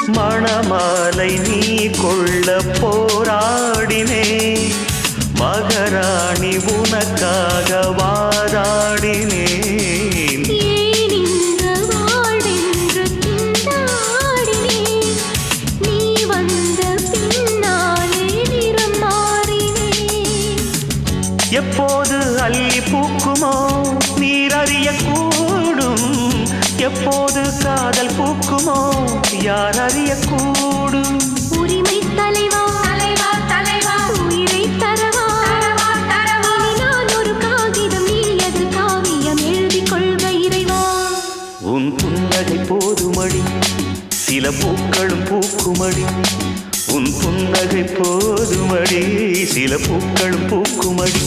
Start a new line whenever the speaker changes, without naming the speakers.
மணமாலை நீ கொள்ள போராடினே மகராணி உனக்காக வாதாடினேன்
ஏன் இந்த வாழ்வென்று திண்டாடினேன் நீ வந்த பின்னாலே நிறம் மாறினேன்
எப்போது அள்ளி பூக்குமோ நீர் அறியக்கூடும் எப்போது காதல் பூக்குமோ யார் அறியக்கூடும்
உரிமை தலைவா தலைவா தலைவா உயிரை தரவா தரவா தரவா நான் ஒரு காகிதம் நீ அது காவியம் எழுதிக் கொள்க இறைவா
உன் புன்னகை போதுமடி சில பூக்களும் பூக்குமடி உன் புன்னகை போதுமடி சில பூக்களும் பூக்குமடி